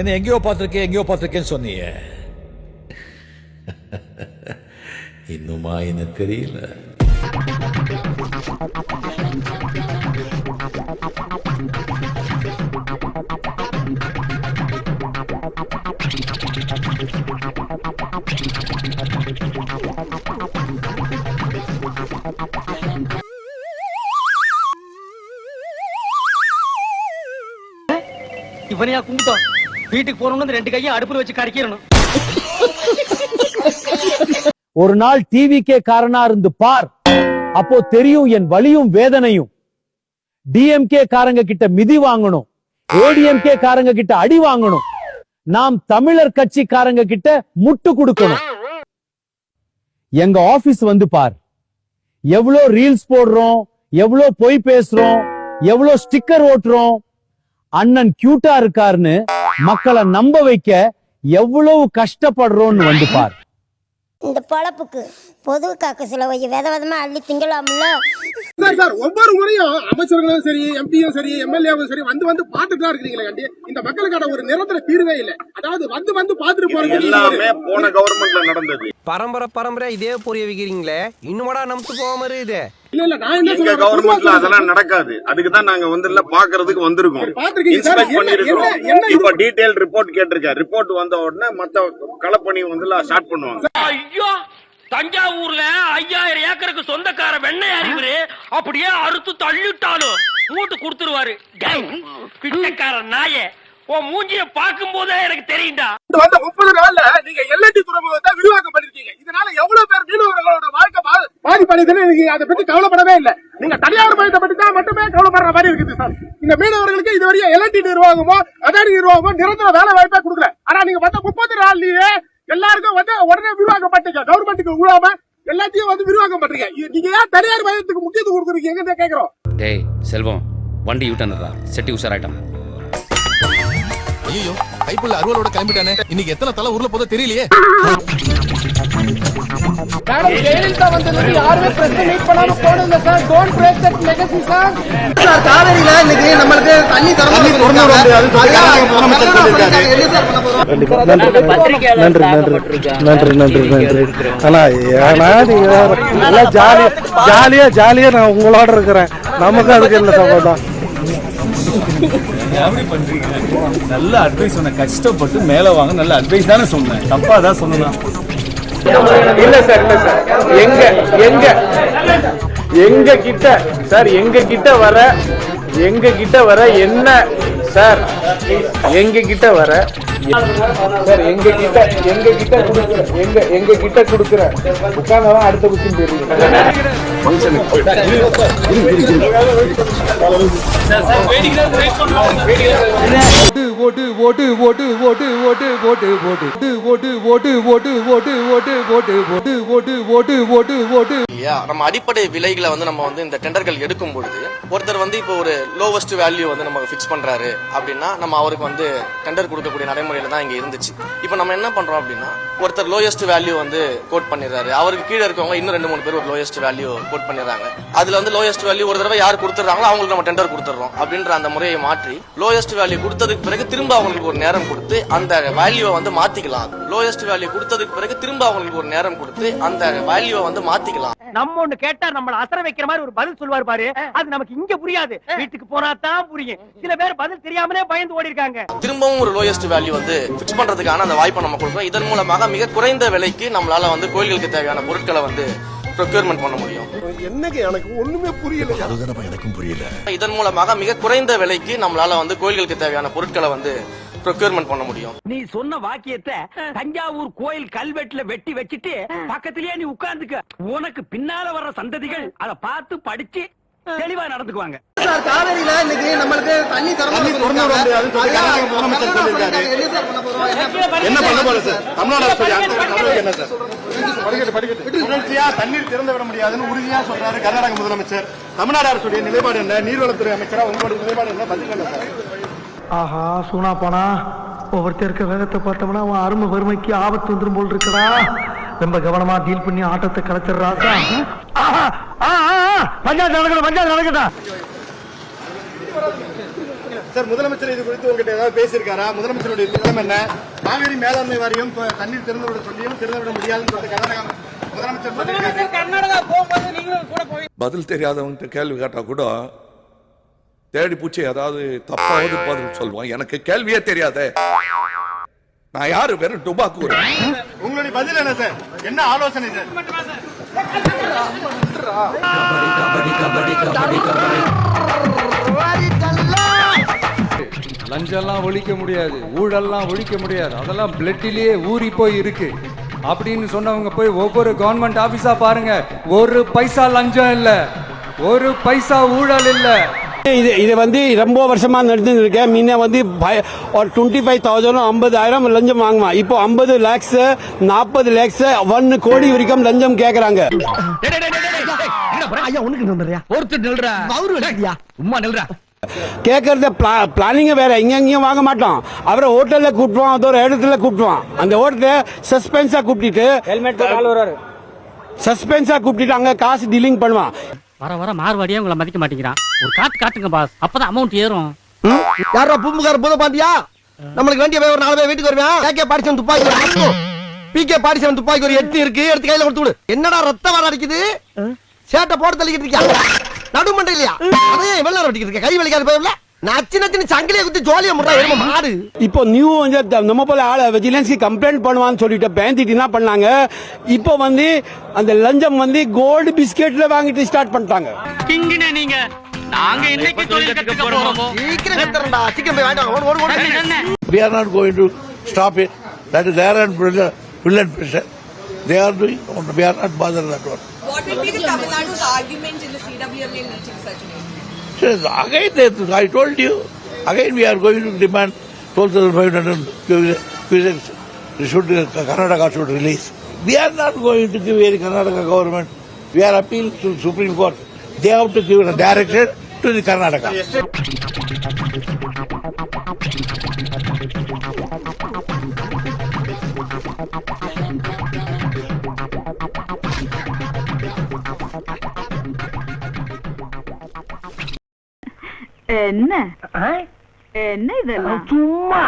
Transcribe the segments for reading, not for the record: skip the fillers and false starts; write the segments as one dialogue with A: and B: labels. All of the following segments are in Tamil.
A: என்ன எங்கேயோ பார்த்திருக்கேன்னு சொன்னீங்க. இன்னுமா என்ன தெரியல?
B: இவனையா கும்பிட்டோம். வீட்டுக்கு போறவங்க 2 கையும் அடுப்புல வச்சு கறிக்கிறணும்.
C: ஒரு நாள் டிவிக்கே காரனா இருந்து பார், அப்போ தெரியும் என் வலியும் வேதனையும். டிஎம்கே காரங்க கிட்ட மிதி வாங்கணும், ஏடிஎம்கே காரங்க கிட்ட அடி வாங்கணும், நாம் தமிழர் கட்சிக்காரங்க கிட்ட முட்டு கொடுக்கணும். எங்க ஆபீஸ் வந்து பார், எவ்வளவு ரீல்ஸ் போடுறோம், எவ்வளவு பொய் பேசுறோம், எவ்வளவு ஸ்டிக்கர் ஓட்டுறோம். அண்ணன் கியூட்டா இருக்காருன்னு மக்களை நம்ப வைக்க எவ்வளவு கஷ்டப்படுறோம்னு வந்து பார்.
D: இந்த பொழப்புக்கு பொது காக்க சில வித விதமா அள்ளி திங்கலாம்ல.
E: ஒவ்வொரு முறையும் அமைச்சர்களும் சரி, எம்பியும் சரி, எம்எல்ஏவும் சரி வந்து பாத்துட்டு தான் இருக்கீங்களே. இந்த மக்களுக்கான ஒரு நிரந்தர தீர்வே இல்லை. அதாவது வந்து பாத்துட்டு போறது எல்லாமே போன கவர்மெண்ட்ல நடந்தது.
F: பரம்பரை இதே புரிய வைக்கிறீங்களே, இன்னும்டா நமக்கு போகாம இருக்குது.
E: இல்ல நான் என்ன சொல்றேன், கவர்மெண்ட்ல அதெல்லாம் நடக்காது. அதுக்கு தான் நாங்க வந்து பாக்குறதுக்கு வந்திருக்கோம், இன்ஸ்பெக்ட் பண்ணிருக்கோம். இப்ப டீடைல் ரிப்போர்ட் கேட்டிருக்கேன். ரிப்போர்ட் வந்த உடனே மத்த களப்பணி வந்து ஸ்டார்ட் பண்ணுவாங்க.
B: ஐயோ, தஞ்சாவூர்ல 5000 ஏக்கருக்கு சொந்தக்கார வெண்ணெய் அறிவுரு அப்படியே அறுத்து தள்ளிட்டாலும் மூட்டு கொடுத்துருவாரு. பிச்சைக்கார நாயே, உன் மூஞ்சிய பார்க்கும் போதே எனக்கு தெரியும்டா.
E: வந்த 30 நாள்ல நீங்க எல்என்டி துறைமுகத்தை விரிவாக்கம் பண்ணிருக்கீங்க. இதனால எவ்வளவு பேர் மீனவர்களோட வாழ்க்கை பாதிப்படையுதுன்னு நீங்க அதை பத்தி கவலைப்படவே இல்லை. நீங்க தனியார் மையத்தை பத்தி தான் மட்டுமே கவலைப்படுற மாதிரி இருக்குது சார். இந்த மீனவர்களுக்கு இதுவரையும் எல்என்டி நிர்வாகமோ அதானி நிர்வாகமோ நிரந்தர வேலை வாய்ப்பா கொடுக்கல. ஆனா நீங்க வந்த 30 நாள்லயே எல்லாருக்கும் வந்து உடனே விரிவாக்கம் பண்ணிட்டீங்க. கவர்மெண்ட்டுக்கு உழாம எல்லாத்தையும் வந்து விரிவாக்கம் பண்றீங்க. நீங்க ஏன் தனியார் மையத்துக்கு முக்கியத்துவம் கொடுக்குறீங்க எங்க கேக்குறோம்.
G: டேய் செல்வம், வண்டி யூட்டர்ன்டா, செட்டி உஷாராயிட்டான்.
H: ஐயோ, கைப்புள்ள அருவலோட கிளம்பிட்டானே. இன்னைக்கு எத்தனை தலை ஊர்ல போதோ தெரியலையே.
E: மேடம் ஜெயலலிதா வந்ததுக்கு யாருமே பிரஸ் மீட் பண்ணாம போனது sir. Don't break that legacy sir. Sir காவேரியில இன்னைக்கு நம்மளுக்கு தண்ணி திறந்து அது
C: நன்றி. ஆனா ஜாலியா நான் உங்களோட இருக்கிறேன். நமக்கு அதுக்கு என்ன சம்பந்தம்?
A: அப்படி பண்றீங்க? நல்ல அட்வைஸ் சொன்ன, கஷ்டப்பட்டு மேல வாங்க. நல்ல அட்வைஸ் தானே சொன்னேன், தப்பா தான் சொன்னேன்.
I: இல்ல சார் எங்க கிட்ட வர என்ன சார், எங்க கிட்ட குடுக்குற உட்கார்ந்தவன் அடுத்த குச்சின்னு தெரியும்.
F: நம்ம அடிப்படை விலைகளை வந்து நம்ம வந்து இந்த டெண்டர்கள் எடுக்கும் பொழுது ஒருத்தர் வந்து இப்போ ஒரு லோவஸ்ட் வேல்யூ வந்து நம்ம ஃபிக்ஸ் பண்றாரு அப்படின்னா நம்ம அவருக்கு வந்து டெண்டர் கொடுக்கக்கூடிய நடைமுறையில தான் இங்க இருந்துச்சு. இப்போ நம்ம என்ன பண்றோம் அப்படின்னா, ஒருத்தர் லோயஸ்ட் வேல்யூ வந்து கோட் பண்ணிடுறாரு, அவருக்கு கீழே இருக்கவங்க இன்னும் 2-3 பேர் ஒரு லோயஸ்ட் வேல்யூ கோட் பண்ணிடுறாங்க. அதுல வந்து லோயஸ்ட் வேல்யூ ஒரு தடவை யார் கொடுத்துறாங்களோ அவங்களுக்கு நம்ம டெண்டர் கொடுத்துறோம் அப்படின்ற அந்த முறையை மாற்றி லோயஸ்ட் வேல்யூ கொடுத்ததுக்கு பிறகு திரும்ப அவங்களுக்கு ஒரு நேரம் கொடுத்து அந்த வேல்யூவை வந்து மாத்திக்கலாம். லோயஸ்ட் வேல்யூ கொடுத்ததுக்கு பிறகு திரும்ப அவங்களுக்கு ஒரு நேரம் கொடுத்து அந்த வேல்யூவை வந்து மாத்திக்கலாம்.
B: நம்ம ஒண்ணு கேட்டா நம்மள அசர வைக்கிற மாதிரி ஒரு பதில் சொல்வாரு பாரு, அது நமக்கு இங்க புரியாது, வீட்டுக்கு போனா தான் புரியும். சில பேர் பதில் தெரியாமலே பயந்து ஓடி இருக்காங்க.
F: திரும்பவும் ஒரு லோயஸ்ட் வேல்யூ வந்து ஃபிக்ஸ் பண்றதுக்கான அந்த வாய்ப்பை நம்ம கொடுக்கிறோம். இதன் மூலமாக மிக குறைந்த விலைக்கு நம்மளால வந்து கோயில்களுக்கு தேவையான பொருட்களை வந்து ப்ரொக்யூர்மெண்ட் பண்ண முடியும்.
E: என்னங்க எனக்கு ஒண்ணுமே புரியல. எனக்கும் புரியல.
F: இதன் மூலமாக மிக குறைந்த விலைக்கு நம்மளால வந்து கோயில்களுக்கு தேவையான பொருட்களை வந்து ப்ரொக்யூர்மெண்ட் பண்ண முடியும்.
B: நீ சொன்ன வாக்கியத்தை தஞ்சாவூர் கோயில் கல்வெட்டுல வெட்டி வச்சிட்டு பக்கத்திலேயே நீ உட்கார்ந்துக்க. உனக்கு பின்னால வர்ற சந்ததிகள் அதை பார்த்து படிச்சு தெளிவா நடந்துக்குவாங்க.
E: சார் காவேரியில இன்னைக்கு நம்மளுக்கு தண்ணி திறந்து என்ன பண்ண போறோம் சார்? தமிழ்நாடு என்ன சார் தொடர்ச்சியா தண்ணீர் திறந்து விட முடியாதுன்னு உறுதியா சொல்றாரு கர்நாடக முதலமைச்சர். தமிழ்நாடு அரசுடைய நிலைப்பாடு என்ன? நீர்வளத்துறை அமைச்சரா உங்களோட நிலைப்பாடு என்ன? பதில் என்ன சார்?
J: ஆஹா சூனா போனா ஒவ்வொருத்தர் இருக்க வேகத்தை பார்த்தோம்னா அவன் அருமை வறுமைக்கு ஆபத்து வந்துடும் போல் இருக்கடா. ரொம்ப கவனமா டீல் பண்ணி ஆட்டத்தை கலைச்சிடுறாசா. பஞ்சாயத்து நடக்கணும்.
E: சார் முதலமைச்சர் இது குறித்து உங்ககிட்ட ஏதாவது பேசியிருக்காரா? முதலமைச்சருடைய நிலைமை என்ன? காவிரி மேலாண்மை வாரியம் தண்ணீர் திறந்து விட சொல்லியும் திறந்து விட முடியாதுன்னு சொல்லிட்டு கர்நாடகா முதலமைச்சர் சொல்லியிருக்காரு.
B: கர்நாடகா போகும்போது நீங்களும் கூட போய்
H: பதில் தெரியாதவங்க கேள்வி கேட்டா கூட தேடி பூச்சி ஏதாவது தப்பாவது பதில் சொல்லுவான். எனக்கு கேள்வியே தெரியாதே. நான் யாரு? வெறும் டுபாக்கு.
E: உங்களுடைய பதில் என்ன சார்? என்ன ஆலோசனை சார்?
A: லஞ்சம்லாம் ஒழிக்க முடியாது, ஊழல்லாம் ஒழிக்க முடியாது, அதெல்லாம் பிளட்டிலேயே ஊறி போய் இருக்கு அப்படின்னு சொன்னவங்க போய் ஒவ்வொரு கவர்மெண்ட் ஆபீஸா பாருங்க. ஒரு பைசா லஞ்சம் இல்ல, ஒரு பைசா ஊழல் இல்ல.
C: இது வந்து ரொம்ப வருஷமா நடந்துட்டு இருக்கேன். முன்ன வந்து ஒரு 25,000 50,000 லஞ்சம் வாங்குவான். இப்போ 50 lakhs 40 lakhs 1 கோடி வரைக்கும் லஞ்சம் கேக்குறாங்க. கேட்கறத பிளானிங்க வேற. எங்கேயும் வாங்க மாட்டோம். அவரை ஹோட்டல்ல கூப்பிடுவான், அதோ ஒரு இடத்துல கூப்பிடுவான். அந்த ஹோட்டல சஸ்பென்ஸா கூப்பிட்டு அங்க காசு டீலிங் பண்ணுவான்.
B: வர வர மார்வாடியே உங்களை மதிக்க மாட்டேங்கிறான். ஒரு காட்டுங்க பாஸ், அப்பதான் அமௌண்ட் ஏறும்.
J: யாரா பூம்புகார பூத பாண்டியா? நம்மளுக்கு வேண்டிய ஒரு 4 பேர் வீட்டுக்கு வருவேன். ஏகே பாடிச்சவன் துப்பாக்கி, பிகே பாடிச்சவன் துப்பாக்கி ஒரு 8 இருக்கு, எடுத்து கையில கொடுத்து விடு. என்னடா ரத்தம் வர அடிக்குது? சேட்டை போட்டு தள்ளிக்கிட்டு இருக்கியா? நடுமண்டை இல்லையா? அதே வெள்ள வெட்டிக்கிட்டு இருக்க. கை வலிக்காது போயிடல. நச்சு சங்கிலியை குத்தி ஜோலியா முட்டா எரும மாடு. இப்போ நியூ வந்து நம்ம போல ஆள விஜிலன்ஸ்க்கு கம்ப்ளைண்ட் பண்ணுவான்னு சொல்லிட்டு பேந்திட்டு என்ன பண்ணாங்க? இப்போ வந்து அந்த லஞ்சம் வந்து கோல்டு பிஸ்கெட்ல வாங்கிட்டு ஸ்டார்ட் பண்ணிட்டாங்க.
B: கிங்கினே நீங்க, நாங்க இன்னைக்கு தொழில் கத்துக்க போறோம்.
J: சீக்கிரம் கத்துறடா, சீக்கிரம் போய் வாங்க. ஓடு.
H: We are not going to stop it. That is their own brilliant pressure. They are doing. We are not bothered that one.
K: What will be the Tamil Nadu's argument in the CWMA meeting, Sajjan?
H: Again, I told you. Again, we are going to demand 12,500 cusecs. Karnataka should release. We are not going to give any Karnataka government. We are appealing to Supreme Court. They have to give a direction to the Karnataka.
K: என்ன என்ன இதெல்லாம்?
J: சும்மா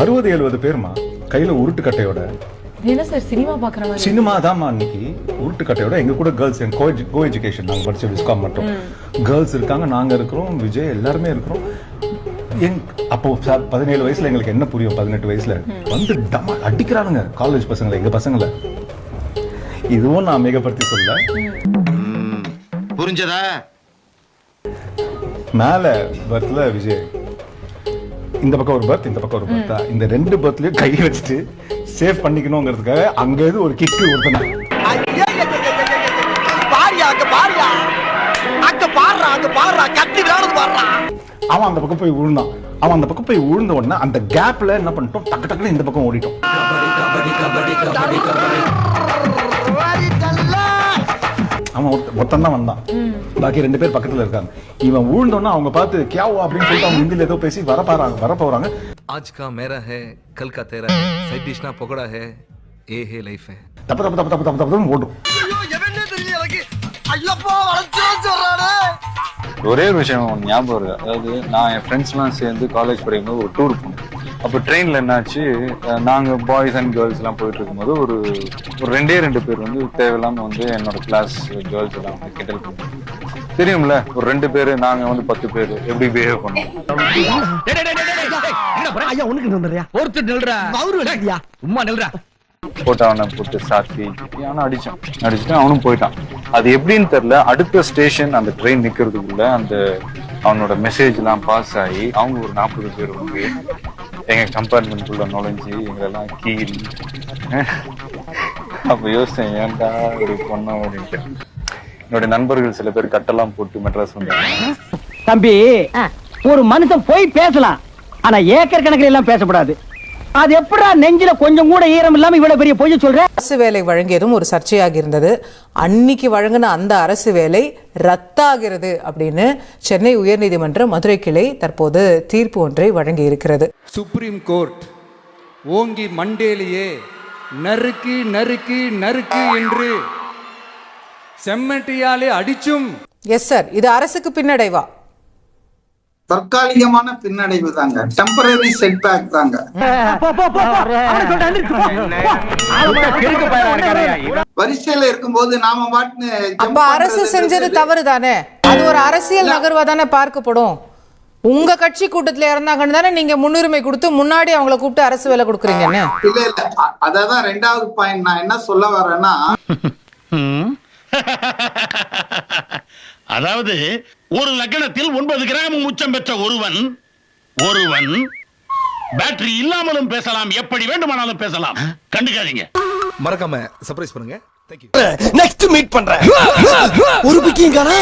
A: அறுபது 70 பேர்மா கையில உருட்டு கட்டையோட.
K: என்ன சார் சினிமா பாக்குற மாதிரி?
A: சினிமா தான்மா. அன்னைக்கு உருட்டு கட்டையோட எங்க கூட கேர்ள்ஸ், கோ எஜுகேஷன், நாங்க படிச்ச விஸ்காம் மட்டும் கேர்ள்ஸ் இருக்காங்க, நாங்க இருக்கிறோம், விஜய் எல்லாருமே இருக்கிறோம். அப்போ 17 வயசுல எங்களுக்கு என்ன புரியும்? 18 வயசுல வந்து அடிக்கிறானுங்க காலேஜ் பசங்களை, எங்க பசங்களை. இதுவும் நான் மிகப்படுத்தி சொல்ல.
H: புரிஞ்சதா?
A: மேல பர்த்ல விஜய், இந்த பக்கம் ஒரு பர்த், இந்த பக்கம் ஒரு பர்த்தா, இந்த 2 பர்த்லயும் கை வச்சுட்டு சேவ் பண்ணிக்கணுங்கிறதுக்காக அங்க இருந்து ஒரு கிக்கு ஒருத்தனா. அவன் அந்த பக்கம் போய் விழுந்தான். அவன் அந்த பக்கம் போய் விழுந்த உடனே அந்த கேப்ல என்ன பண்ணிட்டோம்? டக்கு டக்குன்னு இந்த பக்கம் ஓடிட்டோம். அவன் ஒருத்தன் தான் வந்தான், பாக்கி 2 பேர் பக்கத்துல இருக்காங்க. இவன் ஊழ்ந்தோன்னா அவங்க பார்த்து கியாவோ அப்படின்னு சொல்லிட்டு அவங்க ஹிந்தில ஏதோ பேசி வரப்போறாங்க. आज का मेरा है, कल का तेरा है, साइड डिश ना पकोड़ा है, ये है लाइफ है. தப்பு ஓடும்.
I: ஒரே விஷயம் ஞாபகம் இருக்கு. அதாவது நான் என் ஃப்ரெண்ட்ஸ்லாம் சேர்ந்து காலேஜ் படிக்கும்போது ஒரு டூர் போனோம். அப்போ ட்ரெயினில் என்னாச்சு, நாங்கள் பாய்ஸ் அண்ட் கேர்ள்ஸ் எல்லாம் போயிட்டு இருக்கும்போது ஒரு 2 பேர் வந்து தேவையில்லாமல் வந்து என்னோட கிளாஸ் கேர்ள்ஸ் எல்லாம் வந்து கிண்டல் பண்ணோம். தெரியும்ல, ஒரு 2 பேர், நாங்கள் வந்து 10 பேர் எப்படி பிஹேவ் பண்ணோம். போட்டு அவனை போட்டு சாத்தி அவனை அடிச்சுட்டு அவனும் போயிட்டான். அது எப்படின்னு தெரியல. அடுத்த ஸ்டேஷன் அந்த ட்ரெயின் நிக்கிறதுக்குள்ள அந்த அவனோட மெசேஜ் எல்லாம் பாஸ் ஆகி அவங்க ஒரு 40 பேர் வந்து எங்க கம்பார்ட்மெண்ட்குள்ள நுழைஞ்சு எங்களெல்லாம் கீறி. அப்ப யோசிச்சேன், ஏன்டா இப்படி பண்ணோம் அப்படின்ட்டு. என்னுடைய நண்பர்கள் சில பேர் கட்டெல்லாம் போட்டு மெட்ராஸ் வந்தாங்க.
J: தம்பி
B: ஒரு மனுஷன் போய் பேசலாம், ஆனா ஏக்கர் கணக்கில் எல்லாம் பேசக்கூடாது. அது எப்படா நெஞ்சில கொஞ்சம் கூட ஈரம் இல்லாம இவ்வளவு பெரிய பொய் சொல்ற?
K: அரசு வேலை வழங்கியதும் ஒரு சர்ச்சையாக இருந்தது. அன்னைக்கு வழங்கின அந்த அரசு வேலை ரத்தாகிறது அப்படின்னு சென்னை உயர்நீதிமன்ற மதுரை கிளை தற்போது தீர்ப்பு ஒன்றை வழங்கி இருக்கிறது.
L: சுப்ரீம் கோர்ட் ஓங்கி மண்டேலியே நறுக்கு நறுக்கு நறுக்கு என்று செம்மட்டியாலே அடிச்சும்.
K: எஸ் சார், இது அரசுக்கு பின்னடைவா?
E: தற்காலிகமான பின்னடைவு தாங்க, டெம்பரரி செட்பேக் தாங்க. வரிசையில இருக்கும்போது நாம பாட்டு
K: அப்ப அரசு செஞ்சது தவறு தானே? அது ஒரு அரசியல் நகர்வா தானே பார்க்கப்படும். உங்க கட்சி கூட்டத்துல இறந்தாங்கன்னு தானே நீங்க முன்னுரிமை கொடுத்து முன்னாடி அவங்கள கூப்பிட்டு அரசு வேலை கொடுக்குறீங்கன்னு.
E: இல்ல இல்ல, அதான் ரெண்டாவது பாயிண்ட். நான் என்ன சொல்ல வரேன்னா,
H: அதாவது ஒரு லக்னத்தில் 9 கிராம் உச்சம் பெற்ற ஒருவன் பேட்டரி இல்லாமலும் பேசலாம், எப்படி வேண்டுமானாலும் பேசலாம். கண்டுக்காதீங்க.
J: மறக்காம சர்ப்ரைஸ் பண்ணுங்க. நெக்ஸ்ட் மீட் பண்றேன். ஒரு பிக்கிங் காணா.